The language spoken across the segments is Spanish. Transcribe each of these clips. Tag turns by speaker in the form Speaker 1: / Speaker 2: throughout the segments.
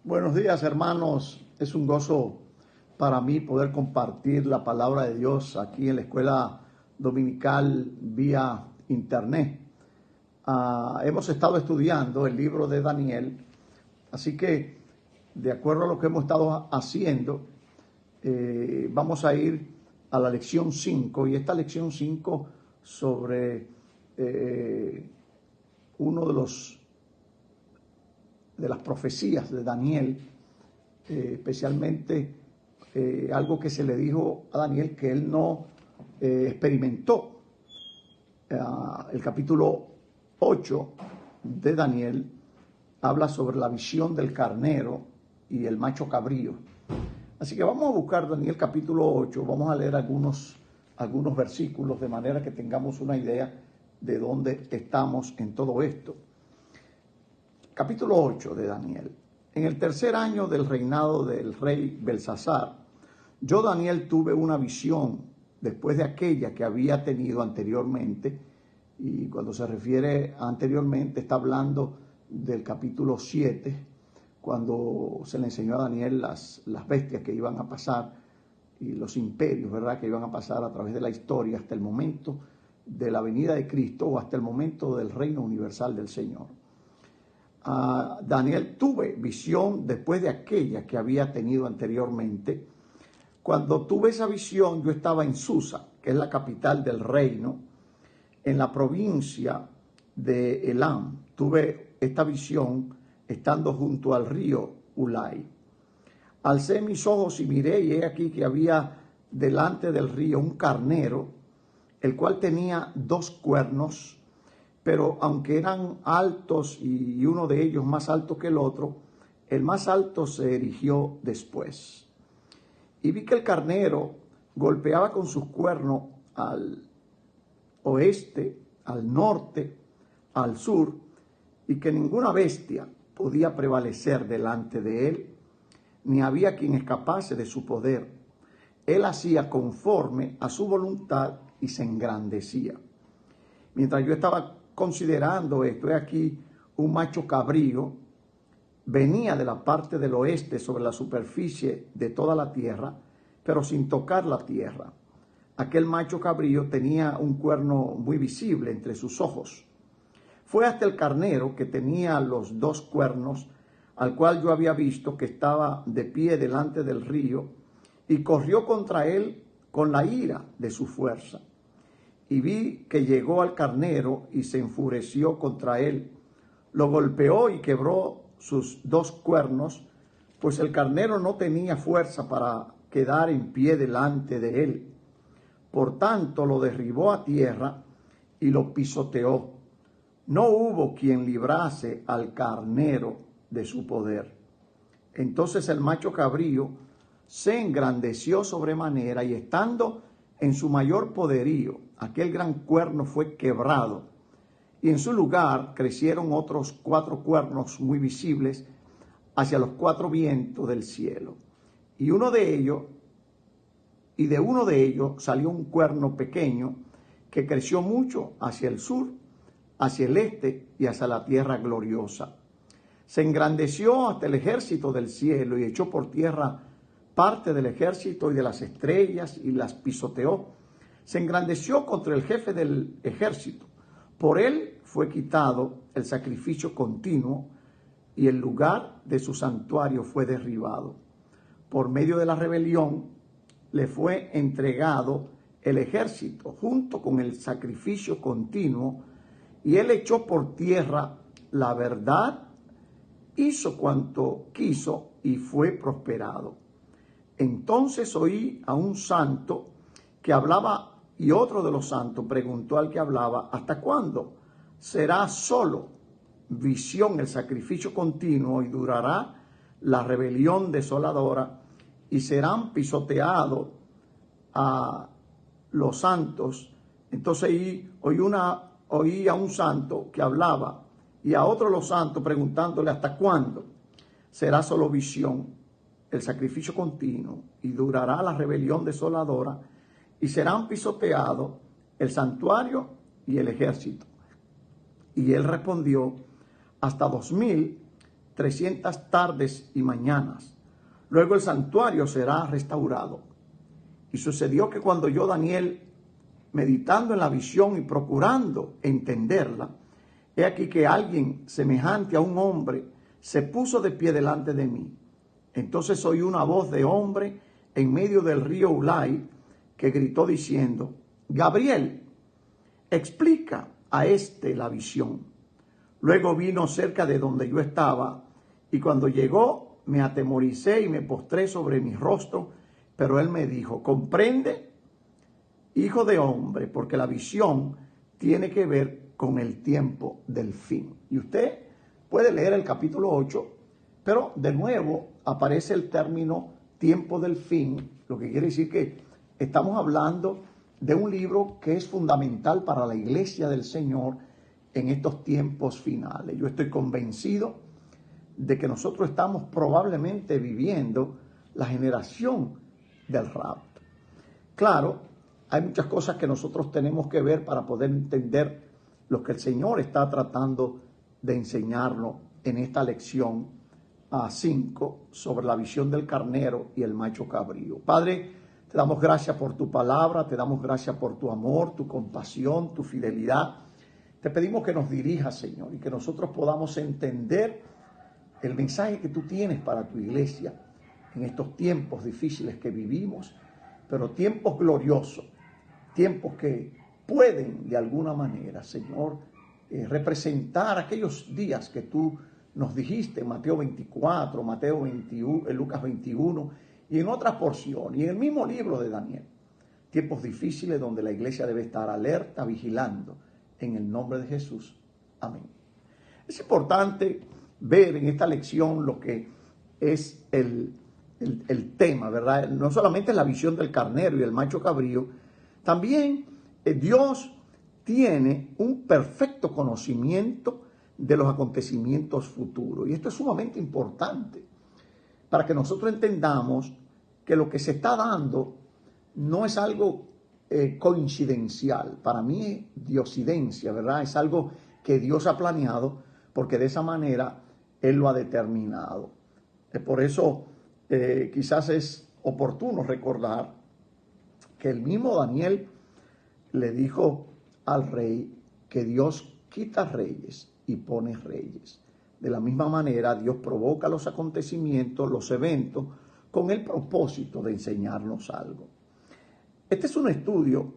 Speaker 1: Buenos días, hermanos. Es un gozo para mí poder compartir la palabra de Dios aquí en la escuela dominical vía internet. Hemos estado estudiando el libro de Daniel, así que de acuerdo a lo que hemos estado haciendo, vamos a ir a la lección 5, y esta lección 5 sobre uno de las profecías de Daniel, especialmente algo que se le dijo a Daniel que él no experimentó. El capítulo 8 de Daniel habla sobre la visión del carnero y el macho cabrío. Así que vamos a buscar Daniel capítulo 8, vamos a leer algunos versículos de manera que tengamos una idea de dónde estamos en todo esto. Capítulo 8 de Daniel. En el tercer año del reinado del rey Belsasar, yo, Daniel, tuve una visión después de aquella que había tenido anteriormente, y cuando se refiere a anteriormente está hablando del capítulo 7, cuando se le enseñó a Daniel las bestias que iban a pasar y los imperios, ¿verdad?, que iban a pasar a través de la historia hasta el momento de la venida de Cristo o hasta el momento del reino universal del Señor. Daniel tuve visión después de aquella que había tenido anteriormente. Cuando tuve esa visión, yo estaba en Susa, que es la capital del reino, en la provincia de Elam. Tuve esta visión estando junto al río Ulai. Alcé mis ojos y miré, y he aquí que había delante del río un carnero, el cual tenía 2 cuernos, pero aunque eran altos y uno de ellos más alto que el otro, el más alto se erigió después. Y vi que el carnero golpeaba con sus cuernos al oeste, al norte, al sur, y que ninguna bestia podía prevalecer delante de él, ni había quien escapase de su poder. Él hacía conforme a su voluntad y se engrandecía. Mientras yo estaba considerando esto, he aquí un macho cabrío venía de la parte del oeste sobre la superficie de toda la tierra, pero sin tocar la tierra. Aquel macho cabrío tenía un cuerno muy visible entre sus ojos. Fue hasta el carnero que tenía los 2 cuernos, al cual yo había visto que estaba de pie delante del río, y corrió contra él con la ira de su fuerza. Y vi que llegó al carnero y se enfureció contra él. Lo golpeó y quebró sus 2 cuernos, pues el carnero no tenía fuerza para quedar en pie delante de él. Por tanto, lo derribó a tierra y lo pisoteó. No hubo quien librase al carnero de su poder. Entonces el macho cabrío se engrandeció sobremanera, y estando en su mayor poderío, aquel gran cuerno fue quebrado, y en su lugar crecieron otros 4 cuernos muy visibles hacia los 4 vientos del cielo. Y de uno de ellos salió un cuerno pequeño que creció mucho hacia el sur, hacia el este y hacia la tierra gloriosa. Se engrandeció hasta el ejército del cielo y echó por tierra parte del ejército y de las estrellas y las pisoteó. Se engrandeció contra el jefe del ejército. Por él fue quitado el sacrificio continuo, y el lugar de su santuario fue derribado. Por medio de la rebelión le fue entregado el ejército junto con el sacrificio continuo, y él echó por tierra la verdad, hizo cuanto quiso y fue prosperado. Entonces oí a un santo que hablaba, y otro de los santos preguntó al que hablaba: ¿hasta cuándo será solo visión el sacrificio continuo, y durará la rebelión desoladora, y serán pisoteados a los santos? Entonces oí a un santo que hablaba, y a otro de los santos preguntándole: ¿hasta cuándo será solo visión el sacrificio continuo, y durará la rebelión desoladora, y serán pisoteados el santuario y el ejército? Y él respondió: hasta 2000 300 tardes y mañanas. Luego el santuario será restaurado. Y sucedió que cuando yo, Daniel, meditando en la visión y procurando entenderla, he aquí que alguien semejante a un hombre se puso de pie delante de mí. Entonces oí una voz de hombre en medio del río Ulai que gritó diciendo: Gabriel, explica a este la visión. Luego vino cerca de donde yo estaba, y cuando llegó me atemoricé y me postré sobre mi rostro, pero él me dijo: comprende, hijo de hombre, porque la visión tiene que ver con el tiempo del fin. Y usted puede leer el capítulo 8, pero de nuevo aparece el término tiempo del fin, lo que quiere decir que estamos hablando de un libro que es fundamental para la iglesia del Señor en estos tiempos finales. Yo estoy convencido de que nosotros estamos probablemente viviendo la generación del rapto. Claro, hay muchas cosas que nosotros tenemos que ver para poder entender lo que el Señor está tratando de enseñarnos en esta lección 5 sobre la visión del carnero y el macho cabrío. Padre, te damos gracias por tu palabra, te damos gracias por tu amor, tu compasión, tu fidelidad. Te pedimos que nos dirijas, Señor, y que nosotros podamos entender el mensaje que tú tienes para tu iglesia en estos tiempos difíciles que vivimos, pero tiempos gloriosos, tiempos que pueden de alguna manera, Señor, representar aquellos días que tú nos dijiste en Mateo 24, Mateo 21, Lucas 21 y en otras porciones, y en el mismo libro de Daniel. Tiempos difíciles donde la iglesia debe estar alerta, vigilando, en el nombre de Jesús. Amén. Es importante ver en esta lección lo que es el tema, ¿verdad? No solamente la visión del carnero y el macho cabrío, también Dios tiene un perfecto conocimiento de los acontecimientos futuros. Y esto es sumamente importante para que nosotros entendamos que lo que se está dando no es algo coincidencial. Para mí es diosidencia, ¿verdad? Es algo que Dios ha planeado, porque de esa manera Él lo ha determinado. Por eso quizás es oportuno recordar que el mismo Daniel le dijo al rey que Dios quita reyes y pone reyes. De la misma manera, Dios provoca los acontecimientos, los eventos, con el propósito de enseñarnos algo. Este es un estudio,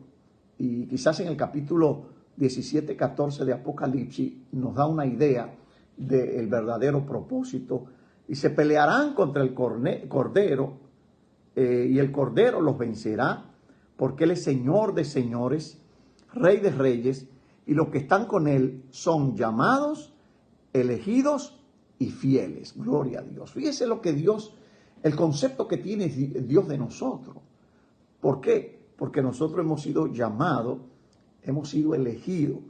Speaker 1: y quizás en el capítulo 17-14 de Apocalipsis nos da una idea del verdadero propósito. Y se pelearán contra el Cordero, y el Cordero los vencerá, porque Él es Señor de señores, Rey de reyes, y los que están con Él son llamados, elegidos y fieles. Gloria a Dios. Fíjese lo que Dios, el concepto que tiene Dios de nosotros. ¿Por qué? Porque nosotros hemos sido llamados, hemos sido elegidos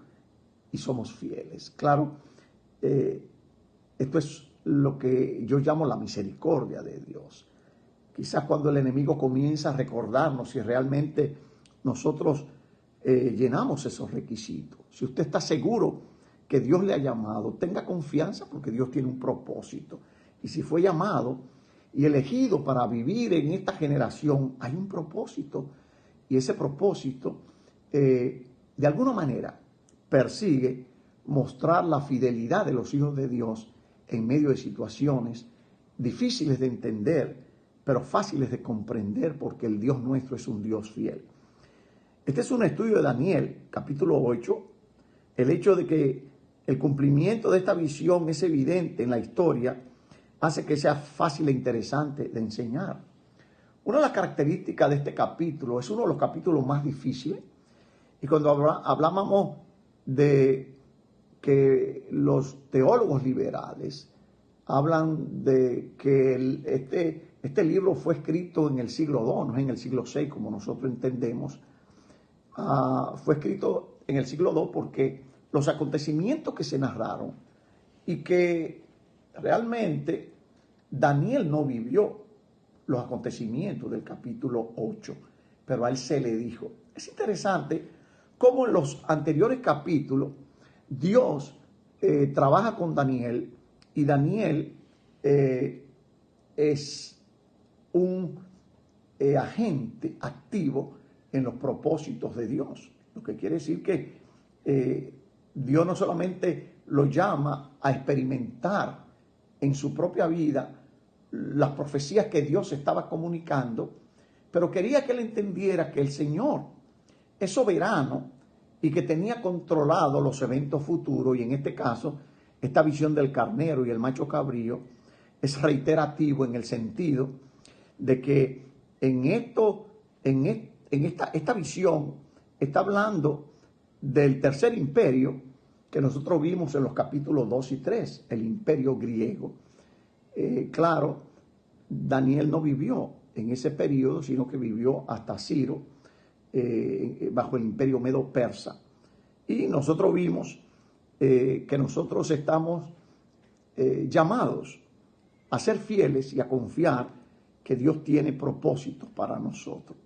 Speaker 1: y somos fieles. Claro, esto es lo que yo llamo la misericordia de Dios. Quizás cuando el enemigo comienza a recordarnos si realmente nosotros llenamos esos requisitos. Si usted está seguro que Dios le ha llamado, tenga confianza porque Dios tiene un propósito. Y si fue llamado y elegido para vivir en esta generación, hay un propósito. Y ese propósito, de alguna manera, persigue mostrar la fidelidad de los hijos de Dios en medio de situaciones difíciles de entender, pero fáciles de comprender, porque el Dios nuestro es un Dios fiel. Este es un estudio de Daniel, capítulo 8. El hecho de que el cumplimiento de esta visión es evidente en la historia hace que sea fácil e interesante de enseñar. Una de las características de este capítulo, es uno de los capítulos más difíciles, y cuando hablábamos de que los teólogos liberales hablan de que este libro fue escrito en el siglo II, no es en el siglo VI como nosotros entendemos. Fue escrito en el siglo II porque los acontecimientos que se narraron y que realmente Daniel no vivió los acontecimientos del capítulo 8, pero a él se le dijo. Es interesante cómo en los anteriores capítulos Dios trabaja con Daniel, y Daniel es un agente activo en los propósitos de Dios. Lo que quiere decir que Dios no solamente lo llama a experimentar en su propia vida las profecías que Dios estaba comunicando, pero quería que él entendiera que el Señor es soberano y que tenía controlado los eventos futuros, y en este caso, esta visión del carnero y el macho cabrío es reiterativo en el sentido de que esta visión está hablando del tercer imperio que nosotros vimos en los capítulos 2 y 3, el imperio griego. Claro, Daniel no vivió en ese periodo, sino que vivió hasta Ciro, bajo el imperio medo-persa. Y nosotros vimos que nosotros estamos llamados a ser fieles y a confiar que Dios tiene propósitos para nosotros.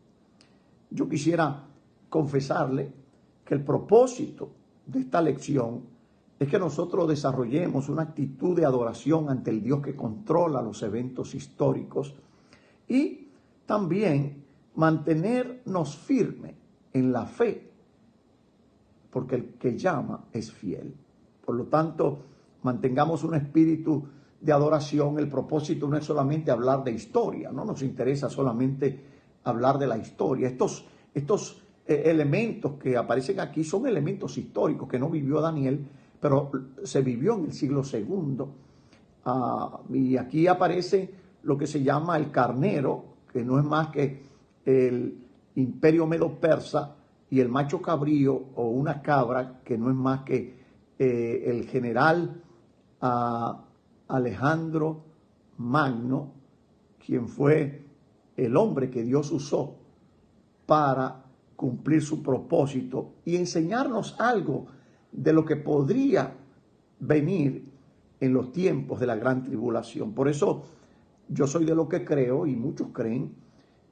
Speaker 1: Yo quisiera confesarle que el propósito de esta lección es que nosotros desarrollemos una actitud de adoración ante el Dios que controla los eventos históricos y también mantenernos firmes en la fe, porque el que llama es fiel. Por lo tanto, mantengamos un espíritu de adoración. El propósito no es solamente hablar de historia, no nos interesa solamente hablar de la historia. Estos elementos que aparecen aquí son elementos históricos que no vivió Daniel, pero se vivió en el siglo II. Y aquí aparece lo que se llama el carnero, que no es más que el imperio medo-persa, y el macho cabrío o una cabra, que no es más que el general Alejandro Magno, quien fue el hombre que Dios usó para cumplir su propósito y enseñarnos algo de lo que podría venir en los tiempos de la gran tribulación. Por eso yo soy de lo que creo, y muchos creen,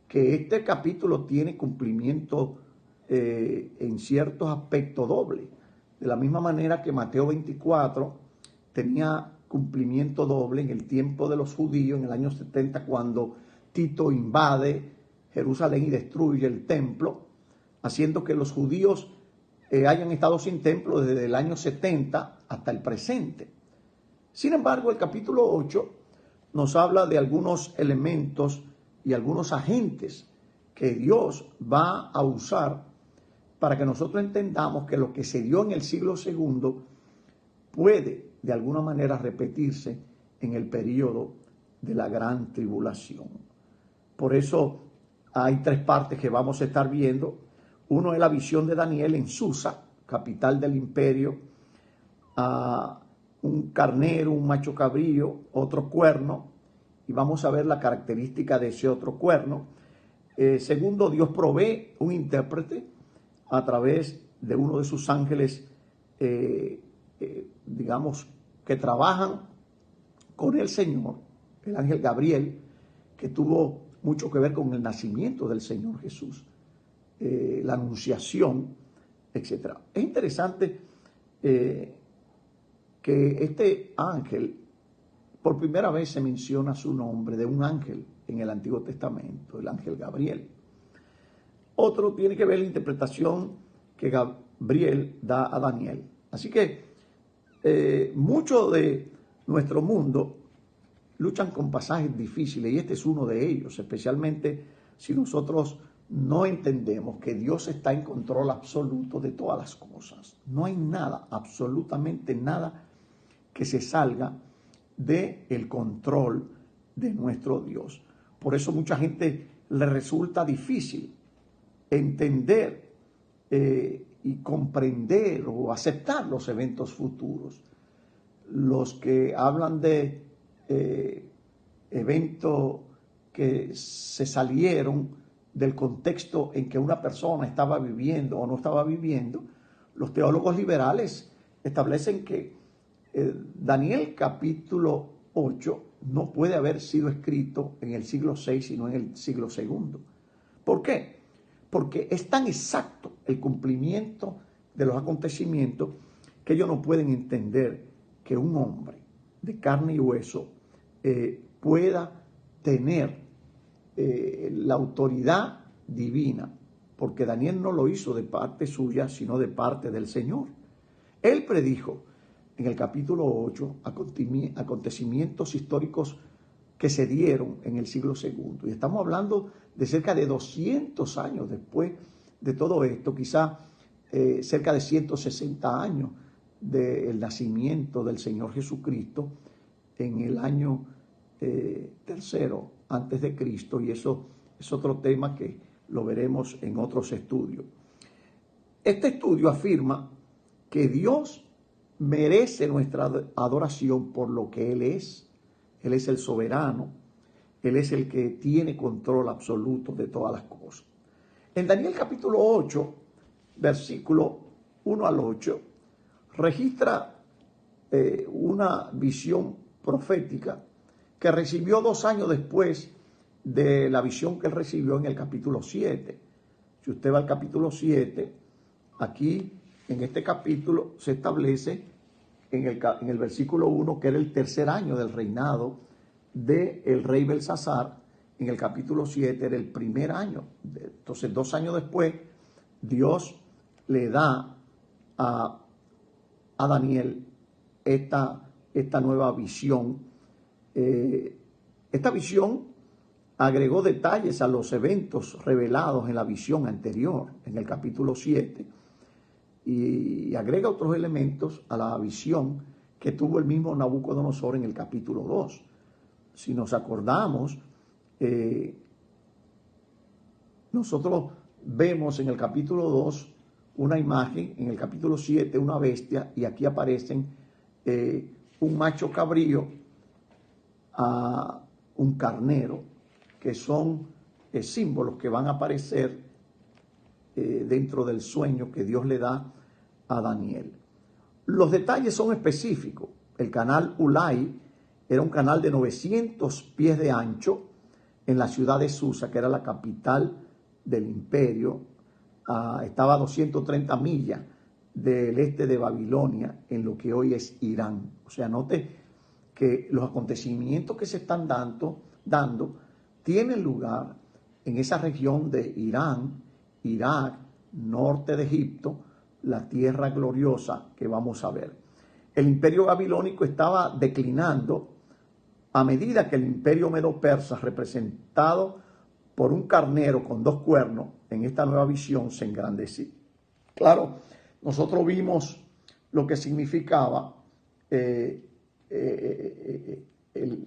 Speaker 1: que este capítulo tiene cumplimiento en ciertos aspectos doble. De la misma manera que Mateo 24 tenía cumplimiento doble en el tiempo de los judíos, en el año 70, cuando Tito invade Jerusalén y destruye el templo, haciendo que los judíos hayan estado sin templo desde el año 70 hasta el presente. Sin embargo, el capítulo 8 nos habla de algunos elementos y algunos agentes que Dios va a usar para que nosotros entendamos que lo que se dio en el siglo II puede de alguna manera repetirse en el periodo de la gran tribulación. Por eso hay tres partes que vamos a estar viendo. Uno es la visión de Daniel en Susa, capital del imperio, un carnero, un macho cabrío, otro cuerno, y vamos a ver la característica de ese otro cuerno. Segundo, Dios provee un intérprete a través de uno de sus ángeles, digamos, que trabajan con el Señor, el ángel Gabriel, que tuvo mucho que ver con el nacimiento del Señor Jesús, la anunciación, etc. Es interesante que este ángel, por primera vez se menciona su nombre de un ángel en el Antiguo Testamento, el ángel Gabriel. Otro tiene que ver la interpretación que Gabriel da a Daniel. Así que mucho de nuestro mundo luchan con pasajes difíciles, y este es uno de ellos, especialmente si nosotros no entendemos que Dios está en control absoluto de todas las cosas. No hay nada, absolutamente nada, que se salga del control de nuestro Dios. Por eso mucha gente le resulta difícil entender y comprender o aceptar los eventos futuros. Los que hablan de eventos que se salieron del contexto en que una persona estaba viviendo o no estaba viviendo, los teólogos liberales establecen que Daniel capítulo 8 no puede haber sido escrito en el siglo VI, sino en el siglo II. ¿Por qué? Porque es tan exacto el cumplimiento de los acontecimientos que ellos no pueden entender que un hombre de carne y hueso pueda tener la autoridad divina, porque Daniel no lo hizo de parte suya, sino de parte del Señor. Él predijo en el capítulo 8 acontecimientos históricos que se dieron en el siglo segundo. Y estamos hablando de cerca de 200 años después de todo esto, quizá cerca de 160 años del nacimiento del Señor Jesucristo, en el año tercero antes de Cristo, y eso es otro tema que lo veremos en otros estudios. Este estudio afirma que Dios merece nuestra adoración por lo que Él es. Él es el soberano, Él es el que tiene control absoluto de todas las cosas. En Daniel capítulo 8, versículo 1 al 8, registra una visión profética que recibió 2 años después de la visión que él recibió en el capítulo 7. Si usted va al capítulo 7, aquí en este capítulo se establece en el versículo 1 que era el tercer año del reinado del rey Belsasar. En el capítulo 7 era el primer año. Entonces, 2 años después, Dios le da a Daniel esta nueva visión. Esta visión agregó detalles a los eventos revelados en la visión anterior, en el capítulo 7, y agrega otros elementos a la visión que tuvo el mismo Nabucodonosor en el capítulo 2. Si nos acordamos, nosotros vemos en el capítulo 2 una imagen, en el capítulo 7 una bestia, y aquí aparecen un macho cabrío, a un carnero, que son símbolos que van a aparecer dentro del sueño que Dios le da a Daniel. Los detalles son específicos. El canal Ulai era un canal de 900 pies de ancho en la ciudad de Susa, que era la capital del imperio. Estaba a 230 millas del este de Babilonia, en lo que hoy es Irán. O sea, note que los acontecimientos que se están dando tienen lugar en esa región de Irán, Irak, norte de Egipto, la tierra gloriosa que vamos a ver. El imperio babilónico estaba declinando a medida que el imperio medo-persa, representado por un carnero con 2 cuernos, en esta nueva visión se engrandecía. Claro, nosotros vimos lo que significaba el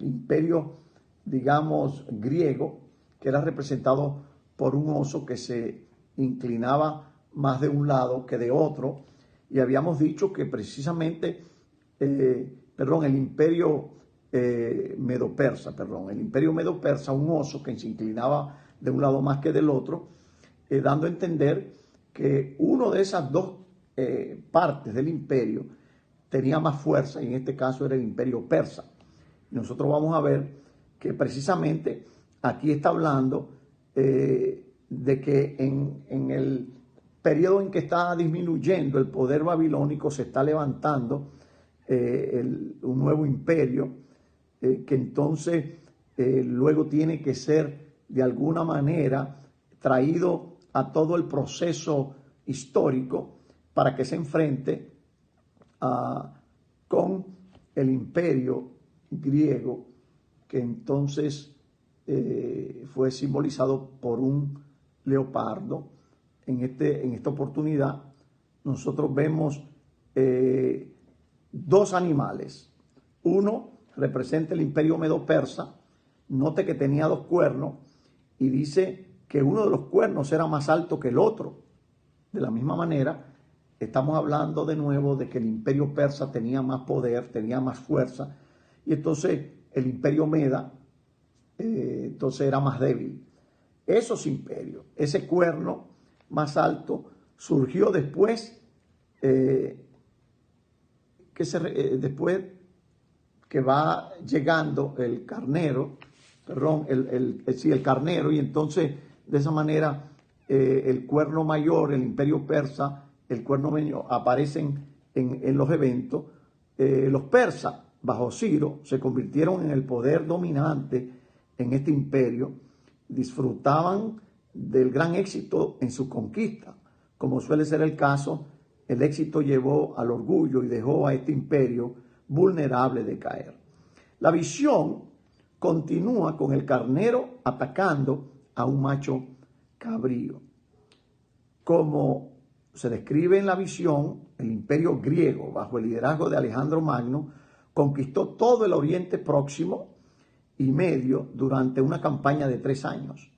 Speaker 1: imperio, digamos, griego, que era representado por un oso que se inclinaba más de un lado que de otro, y habíamos dicho que precisamente, el imperio medo-persa, un oso que se inclinaba de un lado más que del otro, dando a entender que uno de esas 2 partes del imperio tenía más fuerza, y en este caso era el imperio persa. Nosotros vamos a ver que precisamente aquí está hablando de que en el periodo en que está disminuyendo el poder babilónico, se está levantando un nuevo imperio que entonces luego tiene que ser de alguna manera traído a todo el proceso histórico para que se enfrente con el imperio griego, que entonces fue simbolizado por un leopardo. En esta oportunidad nosotros vemos 2 animales. Uno representa el imperio medo-persa. Note que tenía 2 cuernos, y dice que uno de los cuernos era más alto que el otro. De la misma manera, estamos hablando de nuevo de que el imperio persa tenía más poder, tenía más fuerza, y entonces el imperio meda entonces era más débil. Esos imperios, ese cuerno más alto, surgió después, después que va llegando el carnero, el carnero, y entonces de esa manera el cuerno mayor, el imperio persa, el cuerno menor, aparecen en los eventos. Los persas bajo Ciro, se convirtieron en el poder dominante en este imperio, disfrutaban del gran éxito en su conquista. Como suele ser el caso, el éxito llevó al orgullo y dejó a este imperio vulnerable de caer. La visión continúa con el carnero atacando a un macho cabrío. Como se describe en la visión, el imperio griego, bajo el liderazgo de Alejandro Magno, conquistó todo el Oriente Próximo y Medio durante una campaña de 3 años.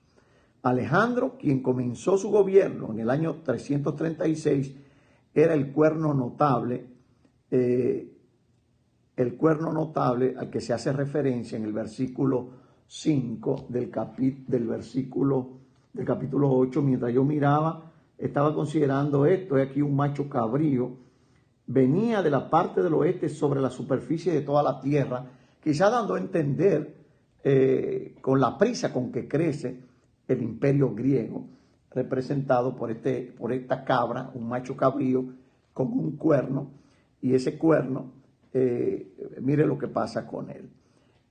Speaker 1: Alejandro, quien comenzó su gobierno en el año 336, era el cuerno notable al que se hace referencia en el versículo 5 del capítulo 8. Mientras yo miraba, estaba considerando esto: es aquí un macho cabrío, venía de la parte del oeste sobre la superficie de toda la tierra, quizá dando a entender con la prisa con que crece el imperio griego, representado por esta cabra, un macho cabrío con un cuerno, y ese cuerno, mire lo que pasa con él.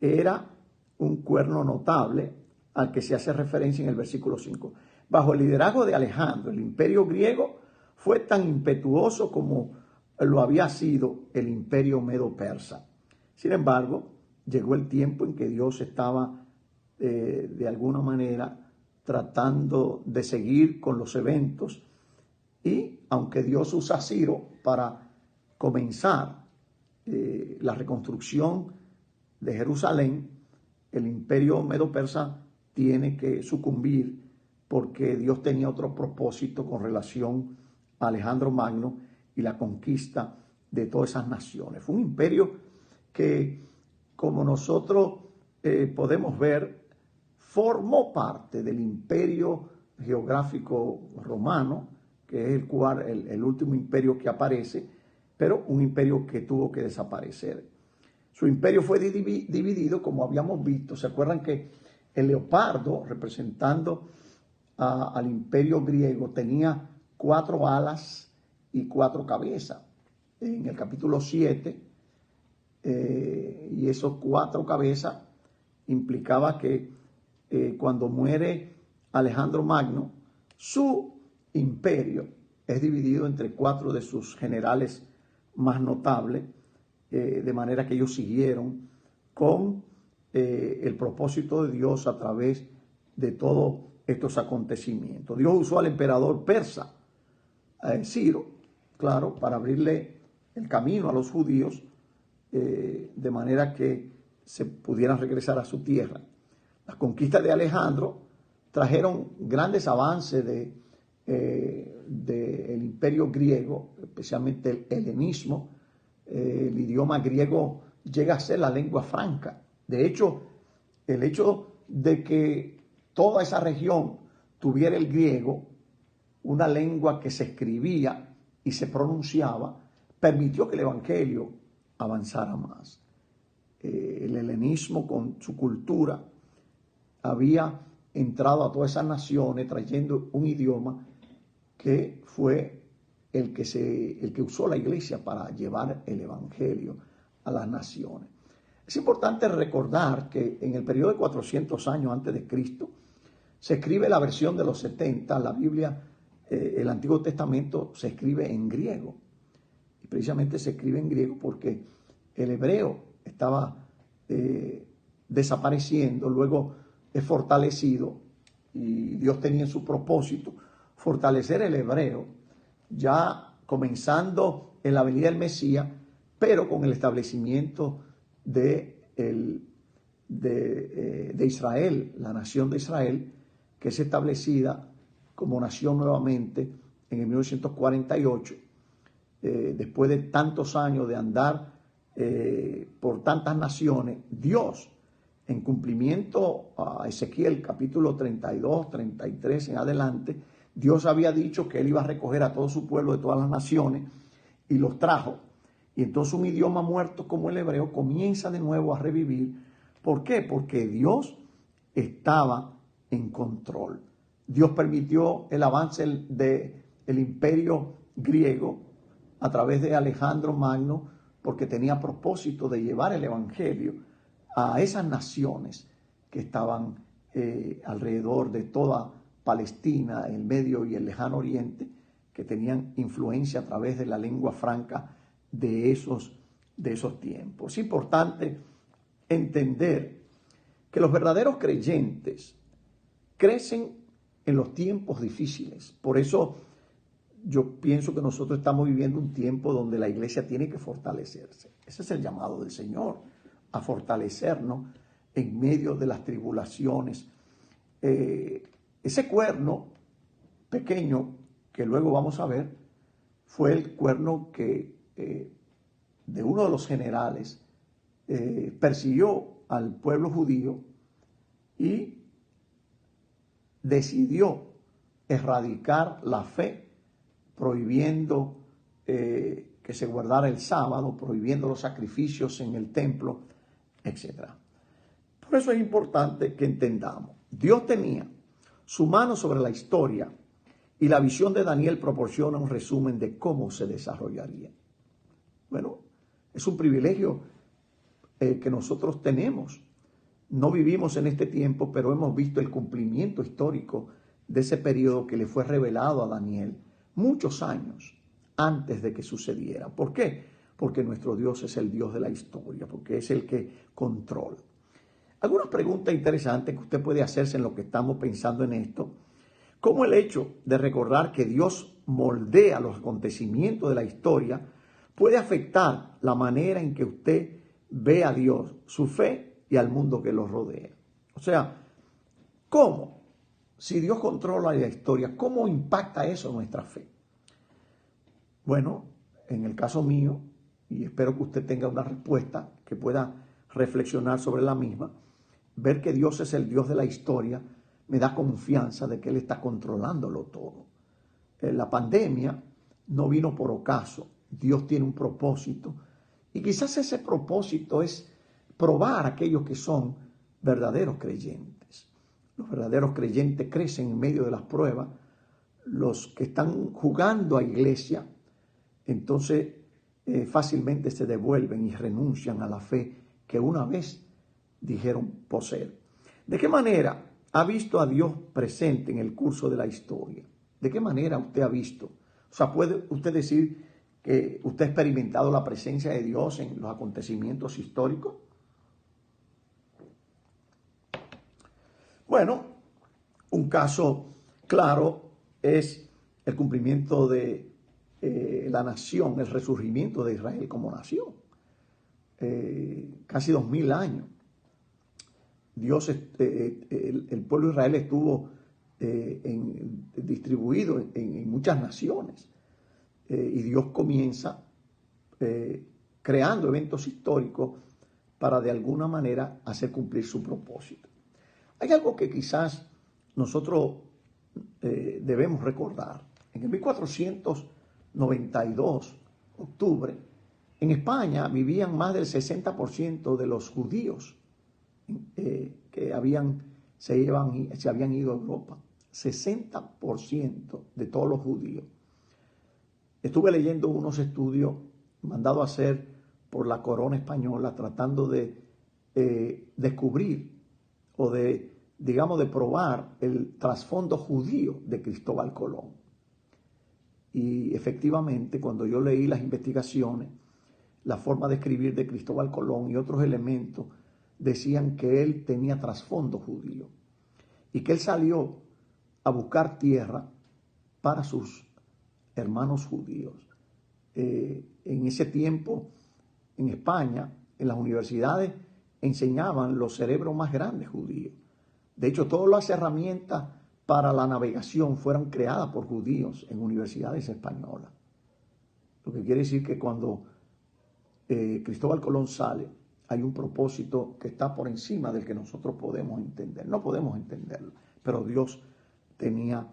Speaker 1: Era un cuerno notable al que se hace referencia en el versículo 5. Bajo el liderazgo de Alejandro, el imperio griego fue tan impetuoso como lo había sido el imperio medo-persa. Sin embargo, llegó el tiempo en que Dios estaba de alguna manera tratando de seguir con los eventos, y aunque Dios usa a Ciro para comenzar la reconstrucción de Jerusalén, el imperio medo-persa tiene que sucumbir porque Dios tenía otro propósito con relación a Alejandro Magno y la conquista de todas esas naciones. Fue un imperio que, como nosotros podemos ver, formó parte del imperio geográfico romano, que es el último imperio que aparece, pero un imperio que tuvo que desaparecer. Su imperio fue dividido, como habíamos visto. ¿Se acuerdan que el leopardo, representando al imperio griego, tenía 4 alas y 4 cabezas? En el capítulo 7, y esos 4 cabezas implicaba que cuando muere Alejandro Magno, su imperio es dividido entre 4 de sus generales más notables, de manera que ellos siguieron con el propósito de Dios a través de todos estos acontecimientos. Dios usó al emperador persa, Ciro, claro, para abrirle el camino a los judíos, de manera que se pudieran regresar a su tierra. Las conquistas de Alejandro trajeron grandes avances del imperio griego, especialmente el helenismo. El idioma griego llega a ser la lengua franca. De hecho, el hecho de que toda esa región tuviera el griego, una lengua que se escribía y se pronunciaba, permitió que el evangelio avanzara más. El helenismo, con su cultura, había entrado a todas esas naciones trayendo un idioma que fue el que usó la iglesia para llevar el evangelio a las naciones. Es importante recordar que en el periodo de 400 años antes de Cristo se escribe la versión de los 70, la Biblia, el Antiguo Testamento se escribe en griego. Y precisamente se escribe en griego porque el hebreo estaba desapareciendo, luego es fortalecido, y Dios tenía en su propósito fortalecer el hebreo, ya comenzando en la venida del Mesías, pero con el establecimiento de Israel, la nación de Israel, que es establecida como nación nuevamente en el 1948, después de tantos años de andar por tantas naciones. Dios, en cumplimiento a Ezequiel capítulo 32, 33 en adelante, Dios había dicho que Él iba a recoger a todo su pueblo de todas las naciones y los trajo. Y entonces un idioma muerto como el hebreo comienza de nuevo a revivir. ¿Por qué? Porque Dios estaba en control. Dios permitió el avance del imperio griego a través de Alejandro Magno, porque tenía propósito de llevar el evangelio a esas naciones que estaban alrededor de toda Palestina, el Medio y el Lejano Oriente, que tenían influencia a través de la lengua franca de esos tiempos. Es importante entender que los verdaderos creyentes crecen en los tiempos difíciles. Por eso yo pienso que nosotros estamos viviendo un tiempo donde la iglesia tiene que fortalecerse. Ese es el llamado del Señor, a fortalecernos en medio de las tribulaciones. Ese cuerno pequeño que luego vamos a ver fue el cuerno que de uno de los generales persiguió al pueblo judío y decidió erradicar la fe, prohibiendo que se guardara el sábado, prohibiendo los sacrificios en el templo, etc. Por eso es importante que entendamos, Dios tenía su mano sobre la historia y la visión de Daniel proporciona un resumen de cómo se desarrollaría. Bueno, es un privilegio que nosotros tenemos. No vivimos en este tiempo, pero hemos visto el cumplimiento histórico de ese periodo que le fue revelado a Daniel muchos años antes de que sucediera. ¿Por qué? Porque nuestro Dios es el Dios de la historia, porque es el que controla. Algunas preguntas interesantes que usted puede hacerse en lo que estamos pensando en esto. ¿Cómo el hecho de recordar que Dios moldea los acontecimientos de la historia puede afectar la manera en que usted ve a Dios, su fe y al mundo que lo rodea? O sea, ¿cómo? Si Dios controla la historia, ¿cómo impacta eso nuestra fe? Bueno, en el caso mío, y espero que usted tenga una respuesta que pueda reflexionar sobre la misma, ver que Dios es el Dios de la historia me da confianza de que Él está controlándolo todo. La pandemia no vino por ocaso. Dios tiene un propósito y quizás ese propósito es probar a aquellos que son verdaderos creyentes. Los verdaderos creyentes crecen en medio de las pruebas. Los que están jugando a iglesia, entonces fácilmente se devuelven y renuncian a la fe que una vez dijeron poseer. ¿De qué manera ha visto a Dios presente en el curso de la historia? ¿De qué manera usted ha visto? O sea, ¿puede usted decir que usted ha experimentado la presencia de Dios en los acontecimientos históricos? Bueno, un caso claro es el cumplimiento de la nación, el resurgimiento de Israel como nación. Casi 2000 años. Dios, el pueblo de Israel estuvo distribuido en muchas naciones y Dios comienza creando eventos históricos para de alguna manera hacer cumplir su propósito. Hay algo que quizás nosotros debemos recordar. En el 1492, octubre, en España vivían más del 60% de los judíos que se habían ido a Europa. 60% de todos los judíos. Estuve leyendo unos estudios mandados a hacer por la corona española tratando de descubrir o de probar el trasfondo judío de Cristóbal Colón. Y efectivamente, cuando yo leí las investigaciones, la forma de escribir de Cristóbal Colón y otros elementos decían que él tenía trasfondo judío y que él salió a buscar tierra para sus hermanos judíos. En ese tiempo, en España, en las universidades enseñaban los cerebros más grandes judíos. De hecho, todas las herramientas para la navegación fueron creadas por judíos en universidades españolas. Lo que quiere decir que cuando Cristóbal Colón sale, hay un propósito que está por encima del que nosotros podemos entender. No podemos entenderlo, pero Dios tenía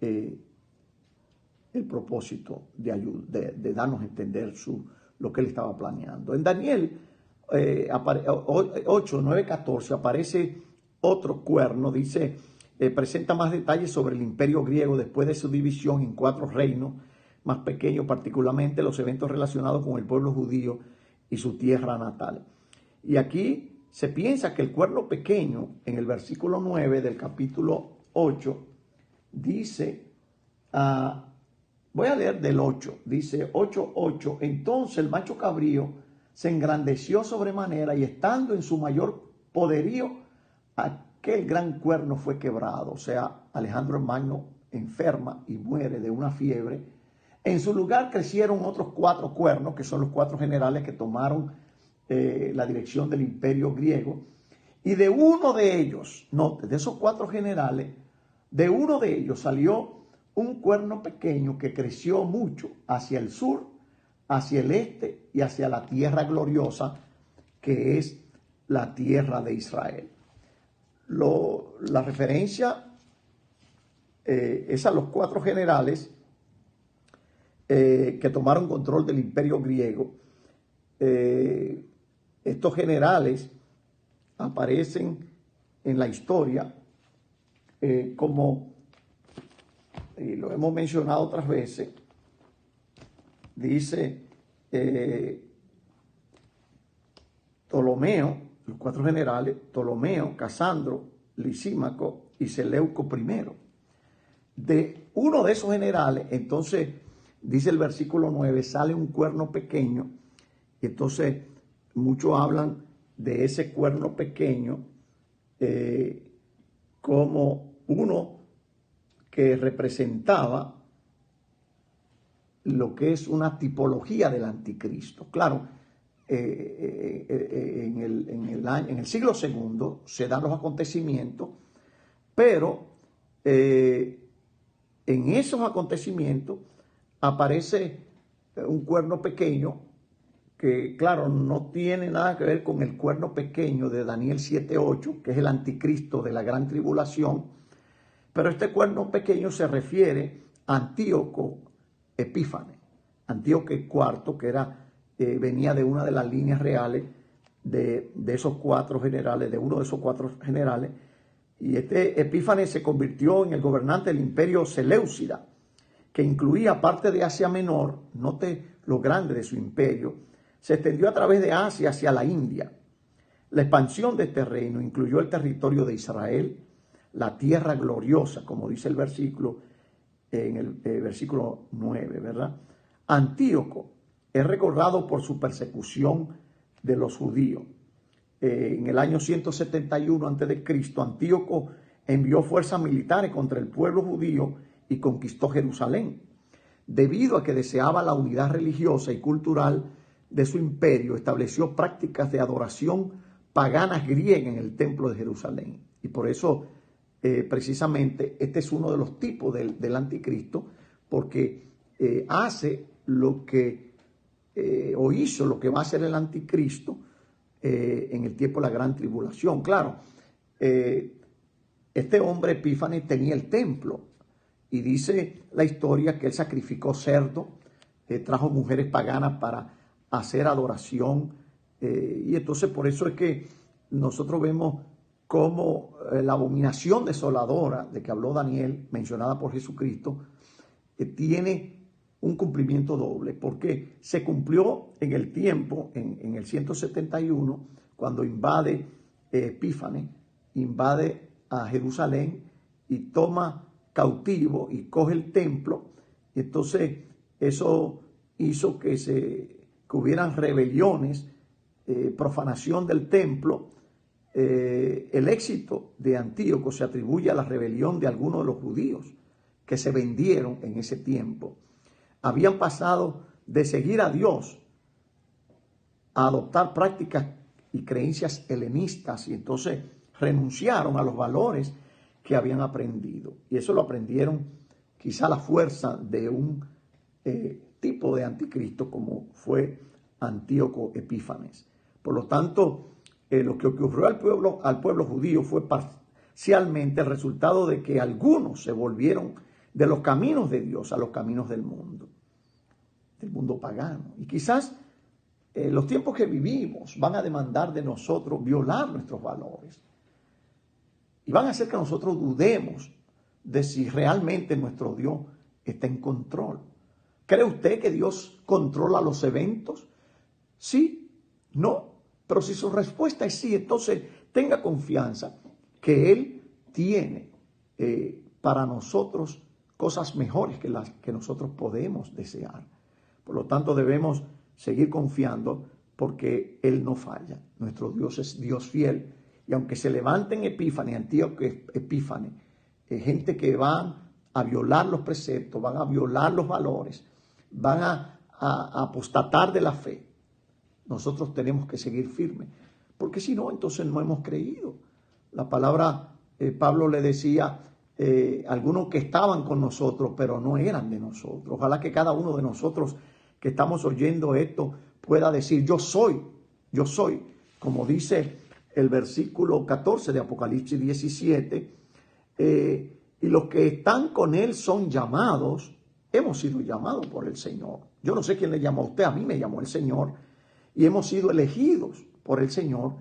Speaker 1: el propósito de darnos a entender lo que Él estaba planeando. En Daniel 8, 9, 14 aparece otro cuerno, dice, presenta más detalles sobre el imperio griego después de su división en 4 reinos más pequeños, particularmente los eventos relacionados con el pueblo judío y su tierra natal. Y aquí se piensa que el cuerno pequeño, en el versículo 9 del capítulo 8, dice, voy a leer del 8, dice 8:8, entonces el macho cabrío se engrandeció sobremanera y estando en su mayor poderío, aquel gran cuerno fue quebrado. O sea, Alejandro el Magno enferma y muere de una fiebre. En su lugar crecieron otros 4 cuernos, que son los 4 generales que tomaron la dirección del imperio griego. Y de uno de ellos, note, de esos 4 generales, de uno de ellos salió un cuerno pequeño que creció mucho hacia el sur, hacia el este y hacia la tierra gloriosa, que es la tierra de Israel. La referencia es a los 4 generales que tomaron control del imperio griego. Estos generales aparecen en la historia como, y lo hemos mencionado otras veces, dice Ptolomeo, los 4 generales, Ptolomeo, Casandro, Lisímaco y Seleuco I. De uno de esos generales, entonces, dice el versículo 9, sale un cuerno pequeño, y entonces muchos hablan de ese cuerno pequeño como uno que representaba lo que es una tipología del anticristo. Claro, en el siglo II se dan los acontecimientos, pero en esos acontecimientos aparece un cuerno pequeño que, claro, no tiene nada que ver con el cuerno pequeño de Daniel 7:8, que es el anticristo de la gran tribulación, pero este cuerno pequeño se refiere a Antíoco Epífanes. Antíoco IV, que venía de una de las líneas reales de esos 4 generales, de uno de esos 4 generales, y este Epífanes se convirtió en el gobernante del imperio Seleucida, que incluía parte de Asia Menor. Note lo grande de su imperio. Se extendió a través de Asia hacia la India. La expansión de este reino incluyó el territorio de Israel, la tierra gloriosa, como dice el versículo, en el versículo 9, ¿verdad? Antíoco es recordado por su persecución de los judíos. En el año 171 a.C., Antíoco envió fuerzas militares contra el pueblo judío y conquistó Jerusalén. Debido a que deseaba la unidad religiosa y cultural de su imperio, estableció prácticas de adoración paganas griegas en el templo de Jerusalén. Y por eso, precisamente, este es uno de los tipos del anticristo, porque hace lo que, o hizo lo que va a hacer el anticristo en el tiempo de la gran tribulación. Claro, este hombre Epífanes tenía el templo, y dice la historia que él sacrificó cerdo, trajo mujeres paganas para hacer adoración, y entonces por eso es que nosotros vemos cómo la abominación desoladora de que habló Daniel, mencionada por Jesucristo, tiene un cumplimiento doble, porque se cumplió en el tiempo, en el 171, cuando invade Epífanes, invade a Jerusalén y toma cautivo y coge el templo. Entonces eso hizo que hubieran rebeliones, profanación del templo. El éxito de Antíoco se atribuye a la rebelión de algunos de los judíos que se vendieron en ese tiempo. Habían pasado de seguir a Dios a adoptar prácticas y creencias helenistas, y entonces renunciaron a los valores que habían aprendido. Y eso lo aprendieron quizá a la fuerza de un tipo de anticristo como fue Antíoco Epífanes. Por lo tanto, lo que ocurrió al pueblo judío fue parcialmente el resultado de que algunos se volvieron de los caminos de Dios a los caminos del mundo pagano. Y quizás los tiempos que vivimos van a demandar de nosotros violar nuestros valores. Y van a hacer que nosotros dudemos de si realmente nuestro Dios está en control. ¿Cree usted que Dios controla los eventos? Sí, No, pero si su respuesta es sí, entonces tenga confianza que Él tiene para nosotros cosas mejores que las que nosotros podemos desear. Por lo tanto, debemos seguir confiando porque Él no falla. Nuestro Dios es Dios fiel. Y aunque se levanten Epífanes, Antíoco Epífanes, gente que van a violar los preceptos, van a violar los valores, van a apostatar de la fe, nosotros tenemos que seguir firmes. Porque si no, entonces no hemos creído. La palabra, Pablo le decía, algunos que estaban con nosotros, pero no eran de nosotros. Ojalá que cada uno de nosotros que estamos oyendo esto pueda decir, yo soy, como dice el versículo 14 de Apocalipsis 17, y los que están con Él son llamados, hemos sido llamados por el Señor. Yo no sé quién le llamó a usted, a mí me llamó el Señor, y hemos sido elegidos por el Señor,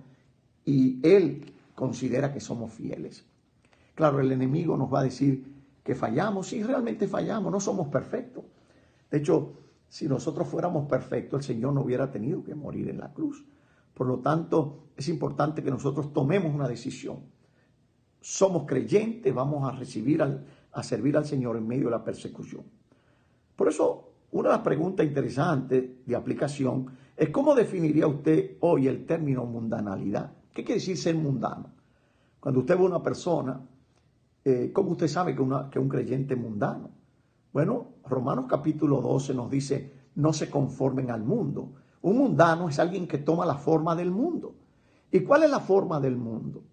Speaker 1: y Él considera que somos fieles. Claro, el enemigo nos va a decir que fallamos, sí, realmente fallamos, no somos perfectos. De hecho, si nosotros fuéramos perfectos, el Señor no hubiera tenido que morir en la cruz. Por lo tanto, es importante que nosotros tomemos una decisión. Somos creyentes, vamos a servir al Señor en medio de la persecución. Por eso, una de las preguntas interesantes de aplicación es ¿cómo definiría usted hoy el término mundanalidad? ¿Qué quiere decir ser mundano? Cuando usted ve a una persona, ¿cómo usted sabe que un creyente es mundano? Bueno, Romanos capítulo 12 nos dice, no se conformen al mundo. Un mundano es alguien que toma la forma del mundo. ¿Y cuál es la forma del mundo?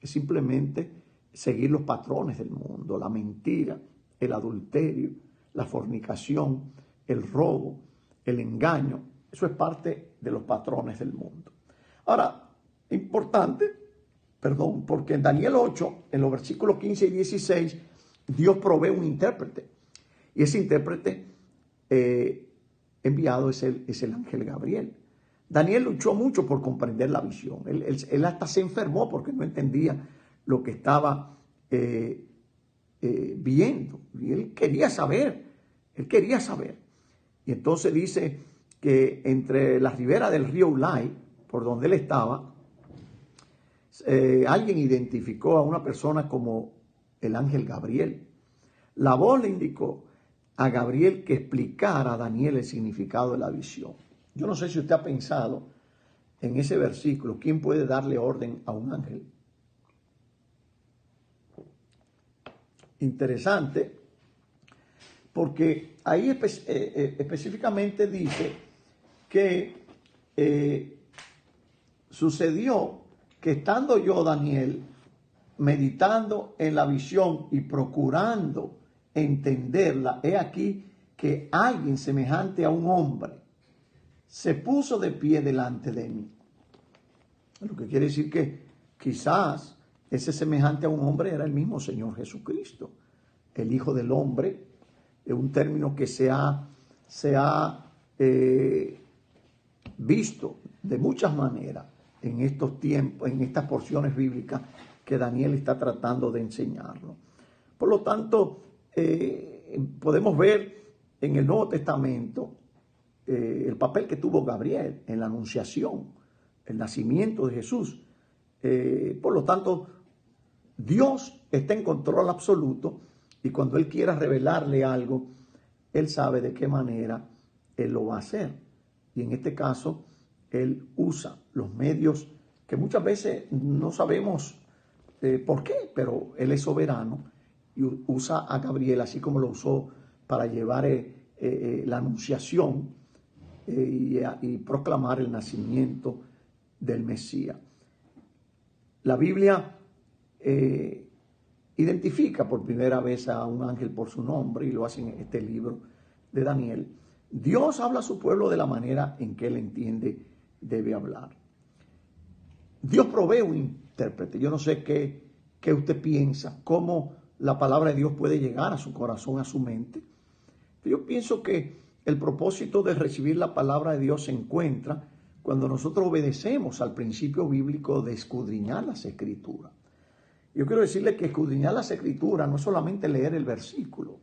Speaker 1: Es simplemente seguir los patrones del mundo, la mentira, el adulterio, la fornicación, el robo, el engaño. Eso es parte de los patrones del mundo. Ahora, porque en Daniel 8, en los versículos 15 y 16, Dios provee un intérprete. Y ese intérprete enviado es el ángel Gabriel. Daniel luchó mucho por comprender la visión. Él hasta se enfermó porque no entendía lo que estaba viendo. Y él quería saber. Y entonces dice que entre las riberas del río Ulai, por donde él estaba, alguien identificó a una persona como el ángel Gabriel. La voz le indicó a Gabriel que explicara a Daniel el significado de la visión. Yo no sé si usted ha pensado en ese versículo, ¿quién puede darle orden a un ángel? Interesante, porque ahí específicamente dice que sucedió que estando yo, Daniel, meditando en la visión y procurando entenderla, he aquí que alguien semejante a un hombre se puso de pie delante de mí. Lo que quiere decir que quizás ese semejante a un hombre era el mismo Señor Jesucristo, el Hijo del Hombre, es un término que se ha visto de muchas maneras en estos tiempos, en estas porciones bíblicas que Daniel está tratando de enseñarnos. Por lo tanto, podemos ver en el Nuevo Testamento el papel que tuvo Gabriel en la anunciación, el nacimiento de Jesús. Por lo tanto, Dios está en control absoluto y cuando Él quiera revelarle algo, Él sabe de qué manera Él lo va a hacer. Y en este caso, Él usa los medios que muchas veces no sabemos por qué, pero Él es soberano y usa a Gabriel así como lo usó para llevar la anunciación y proclamar el nacimiento del Mesías. La Biblia identifica por primera vez a un ángel por su nombre y lo hace en este libro de Daniel. Dios habla a su pueblo de la manera en que Él entiende debe hablar. Dios provee un intérprete. Yo no sé qué usted piensa, cómo la palabra de Dios puede llegar a su corazón, a su mente. Yo pienso que el propósito de recibir la palabra de Dios se encuentra cuando nosotros obedecemos al principio bíblico de escudriñar las Escrituras. Yo quiero decirle que escudriñar las Escrituras no es solamente leer el versículo,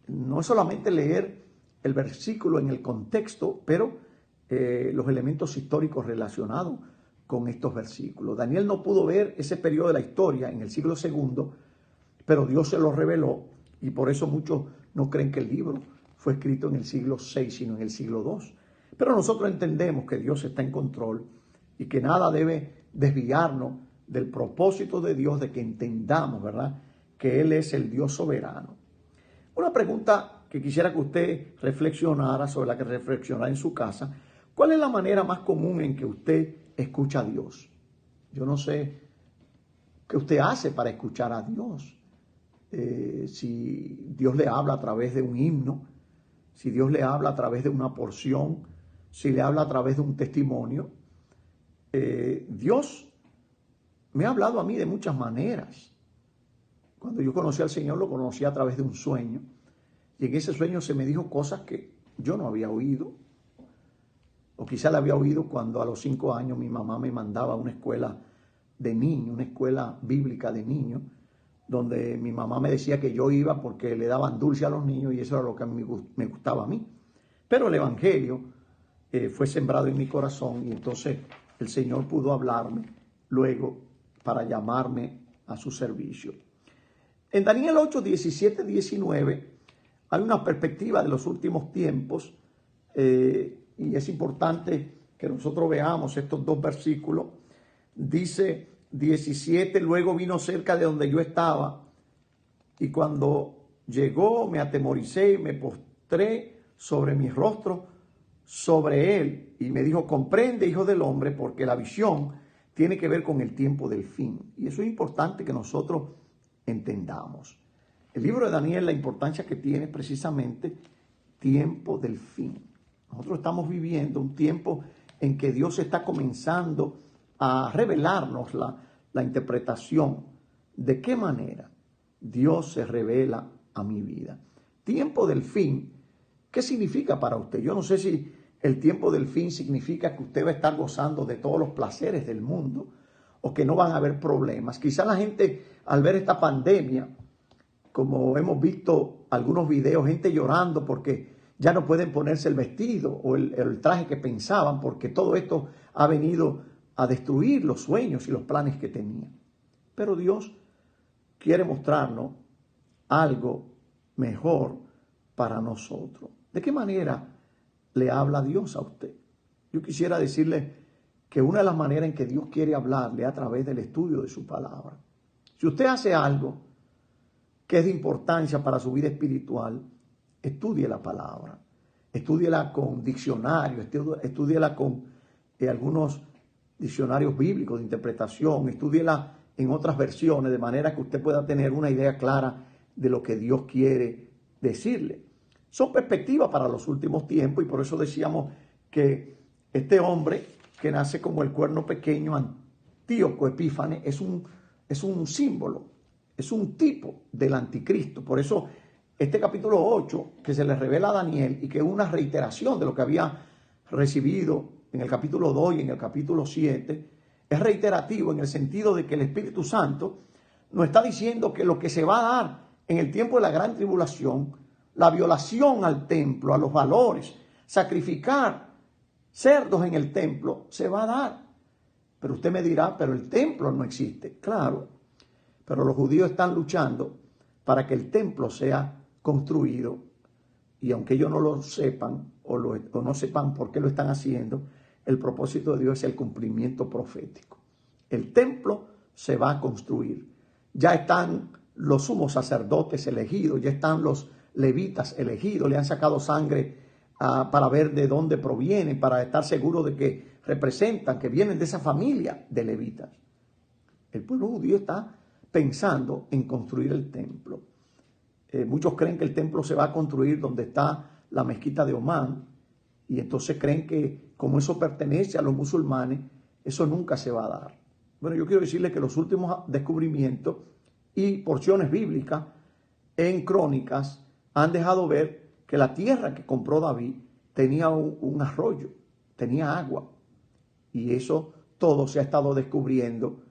Speaker 1: no es solamente leer el versículo en el contexto, pero los elementos históricos relacionados con estos versículos. Daniel no pudo ver ese periodo de la historia en el siglo II, pero Dios se lo reveló y por eso muchos no creen que el libro fue escrito en el siglo VI, sino en el siglo II. Pero nosotros entendemos que Dios está en control y que nada debe desviarnos del propósito de Dios, de que entendamos, ¿verdad?, que Él es el Dios soberano. Una pregunta que quisiera que usted reflexionara, sobre la que reflexionara en su casa: ¿cuál es la manera más común en que usted escucha a Dios? Yo no sé qué usted hace para escuchar a Dios. Si Dios le habla a través de un himno, si Dios le habla a través de una porción, si le habla a través de un testimonio. Dios me ha hablado a mí de muchas maneras. Cuando yo conocí al Señor, lo conocí a través de un sueño. Y en ese sueño se me dijo cosas que yo no había oído. O quizá la había oído cuando a los 5 años mi mamá me mandaba a una escuela de niños, una escuela bíblica de niños, donde mi mamá me decía que yo iba porque le daban dulce a los niños y eso era lo que me gustaba a mí. Pero el Evangelio fue sembrado en mi corazón y entonces el Señor pudo hablarme luego para llamarme a su servicio. En Daniel 8, 17, 19 hay una perspectiva de los últimos tiempos y es importante que nosotros veamos estos dos versículos. Dice 17: luego vino cerca de donde yo estaba y cuando llegó me atemoricé y me postré sobre mi rostro sobre él y me dijo: comprende, hijo del hombre, porque la visión tiene que ver con el tiempo del fin. Y eso es importante que nosotros entendamos. El libro de Daniel, la importancia que tiene es precisamente tiempo del fin. Nosotros estamos viviendo un tiempo en que Dios está comenzando a revelarnos la interpretación de qué manera Dios se revela a mi vida. Tiempo del fin, ¿qué significa para usted? Yo no sé si el tiempo del fin significa que usted va a estar gozando de todos los placeres del mundo o que no van a haber problemas. Quizá la gente, al ver esta pandemia, como hemos visto algunos videos, gente llorando porque ya no pueden ponerse el vestido o el traje que pensaban, porque todo esto ha venido a destruir los sueños y los planes que tenían. Pero Dios quiere mostrarnos algo mejor para nosotros. ¿De qué manera le habla Dios a usted? Yo quisiera decirle que una de las maneras en que Dios quiere hablarle es a través del estudio de su palabra. Si usted hace algo que es de importancia para su vida espiritual, estudie la palabra, estúdiela con diccionarios, estúdiela con algunos diccionarios bíblicos de interpretación, estúdiela en otras versiones, de manera que usted pueda tener una idea clara de lo que Dios quiere decirle. Son perspectivas para los últimos tiempos y por eso decíamos que este hombre que nace como el cuerno pequeño, Antíoco Epífanes, es un símbolo, es un tipo del anticristo. Por eso este capítulo 8 que se le revela a Daniel y que es una reiteración de lo que había recibido en el capítulo 2 y en el capítulo 7, es reiterativo en el sentido de que el Espíritu Santo nos está diciendo que lo que se va a dar en el tiempo de la gran tribulación, la violación al templo, a los valores, sacrificar cerdos en el templo, se va a dar. Pero usted me dirá, pero el templo no existe. Claro, pero los judíos están luchando para que el templo sea construido y aunque ellos no lo sepan o no sepan por qué lo están haciendo, el propósito de Dios es el cumplimiento profético. El templo se va a construir. Ya están los sumos sacerdotes elegidos, ya están los levitas elegidos, le han sacado sangre para ver de dónde provienen, para estar seguros de que representan, que vienen de esa familia de levitas. El pueblo judío está pensando en construir el templo. Muchos creen que el templo se va a construir donde está la mezquita de Omán y entonces creen que como eso pertenece a los musulmanes, eso nunca se va a dar. Bueno, yo quiero decirles que los últimos descubrimientos y porciones bíblicas en Crónicas han dejado ver que la tierra que compró David tenía un arroyo, tenía agua. Y eso todo se ha estado descubriendo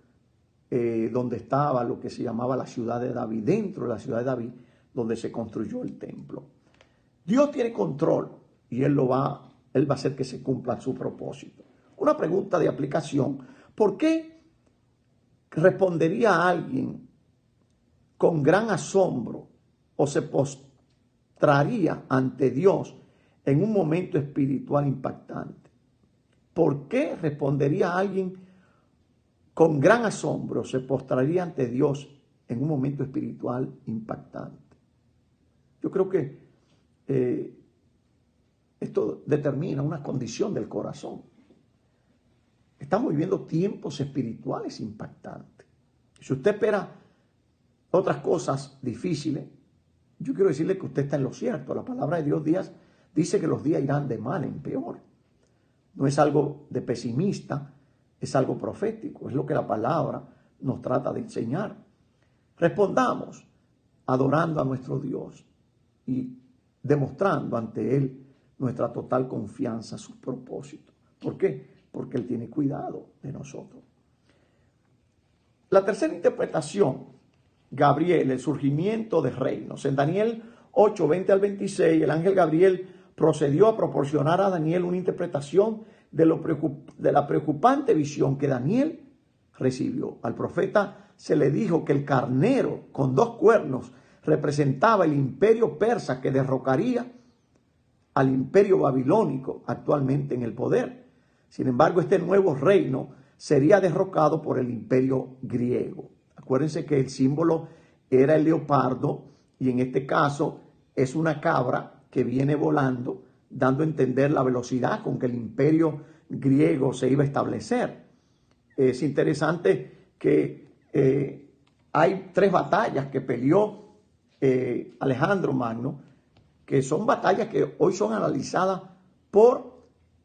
Speaker 1: donde estaba lo que se llamaba la ciudad de David, dentro de la ciudad de David, donde se construyó el templo. Dios tiene control y Él Él va a hacer que se cumpla su propósito. Una pregunta de aplicación. ¿Por qué respondería a alguien con gran asombro o se postraría ante Dios en un momento espiritual impactante? ¿Por qué respondería a alguien con gran asombro o se postraría ante Dios en un momento espiritual impactante? Yo creo que esto determina una condición del corazón. Estamos viviendo tiempos espirituales impactantes. Si usted espera otras cosas difíciles, yo quiero decirle que usted está en lo cierto. La palabra de Dios dice que los días irán de mal en peor. No es algo de pesimista, es algo profético. Es lo que la palabra nos trata de enseñar. Respondamos adorando a nuestro Dios y demostrando ante Él nuestra total confianza, sus propósitos. ¿Por qué? Porque Él tiene cuidado de nosotros. La tercera interpretación, Gabriel, el surgimiento de reinos. En Daniel 8, 20 al 26, el ángel Gabriel procedió a proporcionar a Daniel una interpretación de la preocupante visión que Daniel recibió. Al profeta se le dijo que el carnero con 2 cuernos representaba el imperio persa que derrocaría al imperio babilónico actualmente en el poder. Sin embargo, este nuevo reino sería derrocado por el imperio griego. Acuérdense que el símbolo era el leopardo y en este caso es una cabra que viene volando, dando a entender la velocidad con que el imperio griego se iba a establecer. Es interesante que hay 3 batallas que peleó Alejandro Magno, que son batallas que hoy son analizadas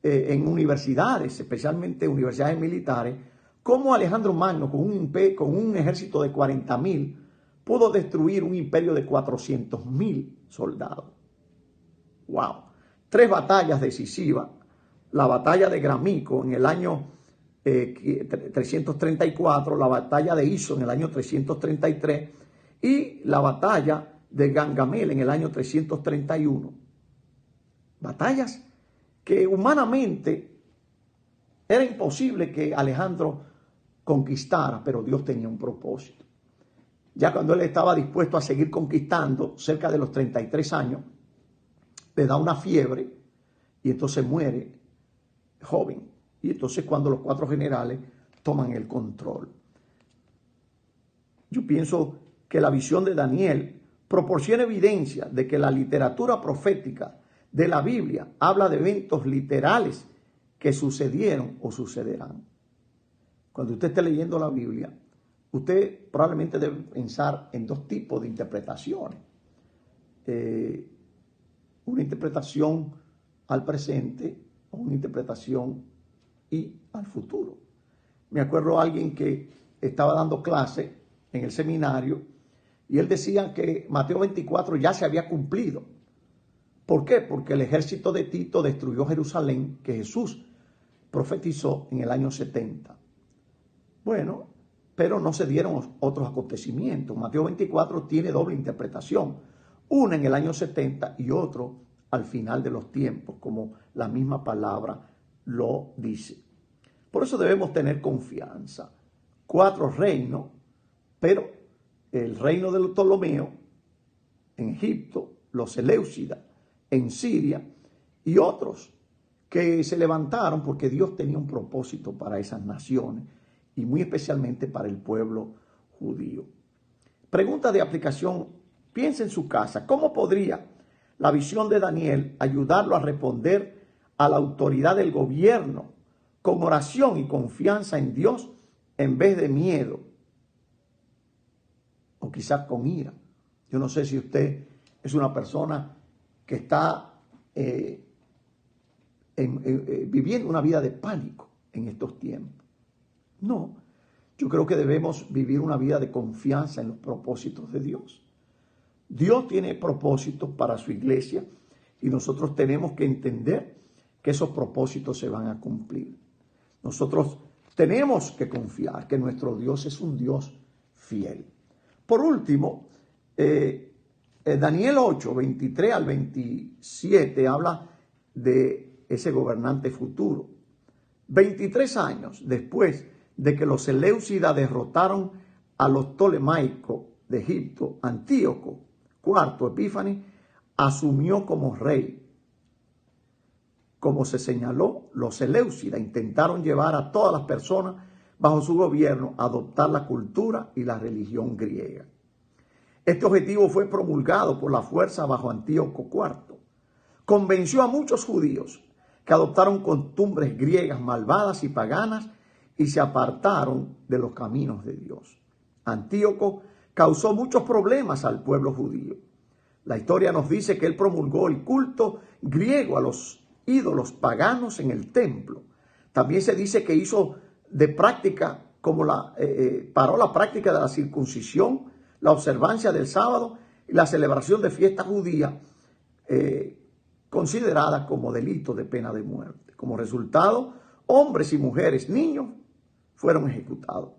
Speaker 1: en universidades, especialmente universidades militares, cómo Alejandro Magno con un ejército de 40.000 pudo destruir un imperio de 400.000 soldados. ¡Wow! 3 batallas decisivas. La batalla de Gramico en el año 334, la batalla de Iso en el año 333 y la batalla de Gangamel en el año 331. Batallas que humanamente era imposible que Alejandro conquistara, pero Dios tenía un propósito. Ya cuando él estaba dispuesto a seguir conquistando, cerca de los 33 años, le da una fiebre y entonces muere joven. Y entonces cuando los 4 generales toman el control. Yo pienso que la visión de Daniel proporciona evidencia de que la literatura profética de la Biblia habla de eventos literales que sucedieron o sucederán. Cuando usted esté leyendo la Biblia, usted probablemente debe pensar en 2 tipos de interpretaciones. Una interpretación al presente o una interpretación y al futuro. Me acuerdo de alguien que estaba dando clase en el seminario y él decía que Mateo 24 ya se había cumplido. ¿Por qué? Porque el ejército de Tito destruyó Jerusalén, que Jesús profetizó en el año 70. Bueno, pero no se dieron otros acontecimientos. Mateo 24 tiene doble interpretación. Una en el año 70 y otro al final de los tiempos, como la misma palabra lo dice. Por eso debemos tener confianza. 4 reinos, pero el reino de los Ptolomeos en Egipto, los Seleucidas en Siria y otros que se levantaron porque Dios tenía un propósito para esas naciones y muy especialmente para el pueblo judío. Pregunta de aplicación, piensa en su casa, ¿cómo podría la visión de Daniel ayudarlo a responder a la autoridad del gobierno con oración y confianza en Dios en vez de miedo o quizás con ira? Yo no sé si usted es una persona que está viviendo una vida de pánico en estos tiempos. No, yo creo que debemos vivir una vida de confianza en los propósitos de Dios. Dios tiene propósitos para su iglesia y nosotros tenemos que entender que esos propósitos se van a cumplir. Nosotros tenemos que confiar que nuestro Dios es un Dios fiel. Por último, Daniel 8, 23 al 27 habla de ese gobernante futuro. 23 años después de que los seleucidas derrotaron a los ptolemaicos de Egipto, Antíoco IV Epífanes asumió como rey. Como se señaló, los seleucidas intentaron llevar a todas las personas bajo su gobierno a adoptar la cultura y la religión griega. Este objetivo fue promulgado por la fuerza bajo Antíoco IV. Convenció a muchos judíos que adoptaron costumbres griegas malvadas y paganas y se apartaron de los caminos de Dios. Antíoco causó muchos problemas al pueblo judío. La historia nos dice que él promulgó el culto griego a los ídolos paganos en el templo. También se dice que hizo de práctica, paró la práctica de la circuncisión, la observancia del sábado y la celebración de fiestas judías consideradas como delitos de pena de muerte. Como resultado, hombres y mujeres, niños, fueron ejecutados.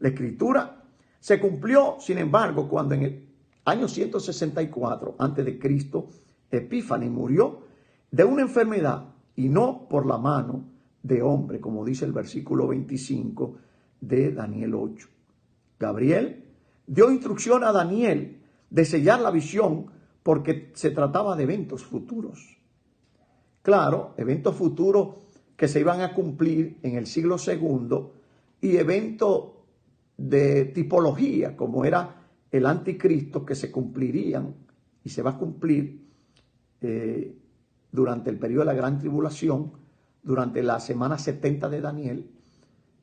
Speaker 1: La escritura se cumplió, sin embargo, cuando en el año 164 a.C., Epífanes murió de una enfermedad y no por la mano de hombre, como dice el versículo 25 de Daniel 8. Gabriel dio instrucción a Daniel de sellar la visión porque se trataba de eventos futuros. Claro, eventos futuros que se iban a cumplir en el siglo II y eventos de tipología, como era el anticristo, que se cumplirían y se va a cumplir durante el periodo de la gran tribulación, durante la semana 70 de Daniel,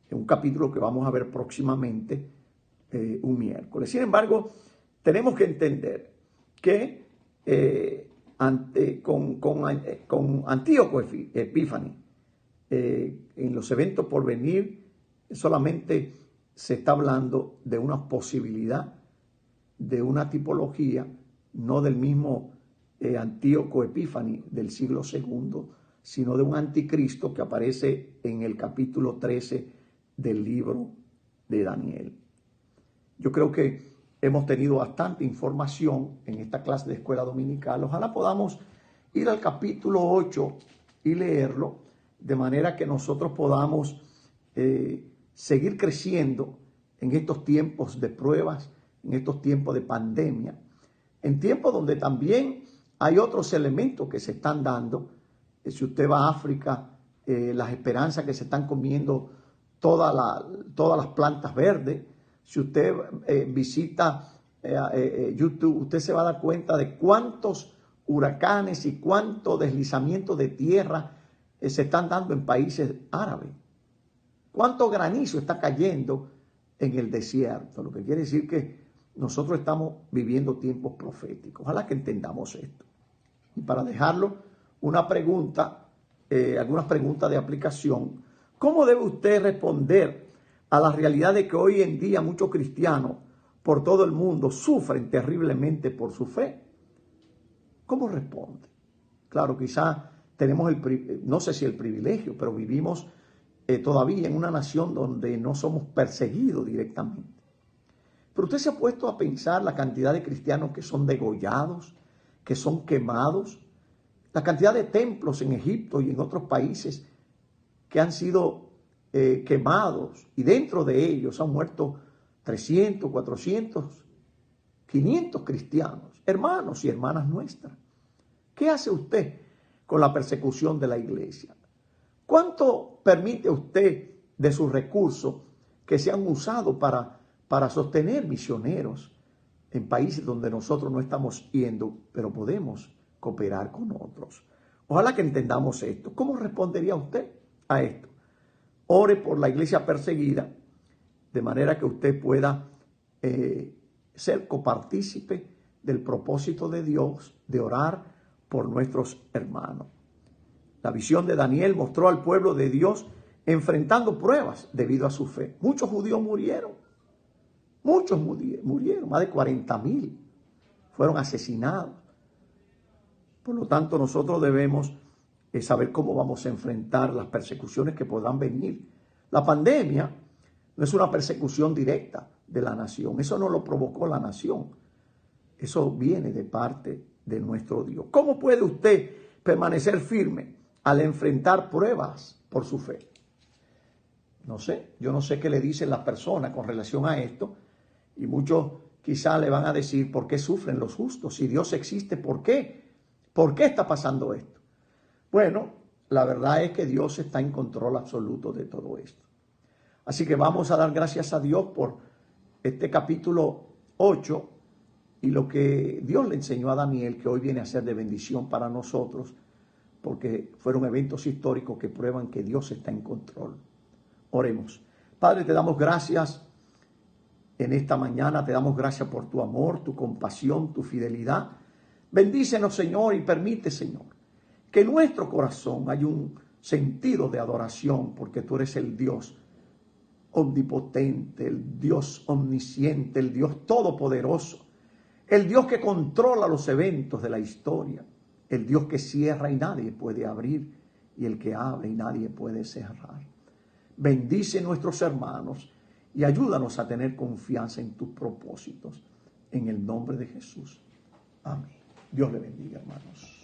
Speaker 1: en un capítulo que vamos a ver próximamente un miércoles. Sin embargo, tenemos que entender que con Antíoco Epífanes, en los eventos por venir, solamente se está hablando de una posibilidad, de una tipología, no del mismo Antíoco Epífanes del siglo II, sino de un anticristo que aparece en el capítulo 13 del libro de Daniel. Yo creo que hemos tenido bastante información en esta clase de escuela dominical. Ojalá podamos ir al capítulo 8 y leerlo, de manera que nosotros podamos seguir creciendo en estos tiempos de pruebas, en estos tiempos de pandemia, en tiempos donde también hay otros elementos que se están dando. Si usted va a África, las esperanzas que se están comiendo todas las plantas verdes. Si usted visita YouTube, usted se va a dar cuenta de cuántos huracanes y cuántos deslizamientos de tierra se están dando en países árabes. Cuánto granizo está cayendo en el desierto. Lo que quiere decir que nosotros estamos viviendo tiempos proféticos. Ojalá que entendamos esto. Y para dejarlo, una pregunta, algunas preguntas de aplicación. ¿Cómo debe usted responder a la realidad de que hoy en día muchos cristianos por todo el mundo sufren terriblemente por su fe? ¿Cómo responde? Claro, quizás tenemos no sé si el privilegio, pero vivimos todavía en una nación donde no somos perseguidos directamente. Pero usted se ha puesto a pensar la cantidad de cristianos que son degollados, que son quemados, la cantidad de templos en Egipto y en otros países que han sido quemados, y dentro de ellos han muerto 300, 400, 500 cristianos, hermanos y hermanas nuestras. ¿Qué hace usted con la persecución de la iglesia? ¿Cuánto permite usted de sus recursos que sean usados para sostener misioneros en países donde nosotros no estamos yendo, pero podemos cooperar con otros? Ojalá que entendamos esto. ¿Cómo respondería usted a esto? Ore por la iglesia perseguida, de manera que usted pueda ser copartícipe del propósito de Dios de orar por nuestros hermanos. La visión de Daniel mostró al pueblo de Dios enfrentando pruebas debido a su fe. Muchos judíos murieron. Muchos murieron. Más de 40,000 fueron asesinados. Por lo tanto, nosotros debemos saber cómo vamos a enfrentar las persecuciones que podrán venir. La pandemia no es una persecución directa de la nación. Eso no lo provocó la nación. Eso viene de parte de nuestro Dios. ¿Cómo puede usted permanecer firme al enfrentar pruebas por su fe. No sé, yo no sé qué le dicen las personas con relación a esto, y muchos quizá le van a decir, ¿por qué sufren los justos? Si Dios existe, ¿por qué? ¿Por qué está pasando esto? Bueno, la verdad es que Dios está en control absoluto de todo esto. Así que vamos a dar gracias a Dios por este capítulo 8 y lo que Dios le enseñó a Daniel, que hoy viene a ser de bendición para nosotros, porque fueron eventos históricos que prueban que Dios está en control. Oremos. Padre, te damos gracias en esta mañana, te damos gracias por tu amor, tu compasión, tu fidelidad. Bendícenos, Señor, y permite, Señor, que en nuestro corazón haya un sentido de adoración, porque tú eres el Dios omnipotente, el Dios omnisciente, el Dios todopoderoso, el Dios que controla los eventos de la historia, el Dios que cierra y nadie puede abrir, y el que abre y nadie puede cerrar. Bendice a nuestros hermanos y ayúdanos a tener confianza en tus propósitos. En el nombre de Jesús. Amén. Dios le bendiga, hermanos.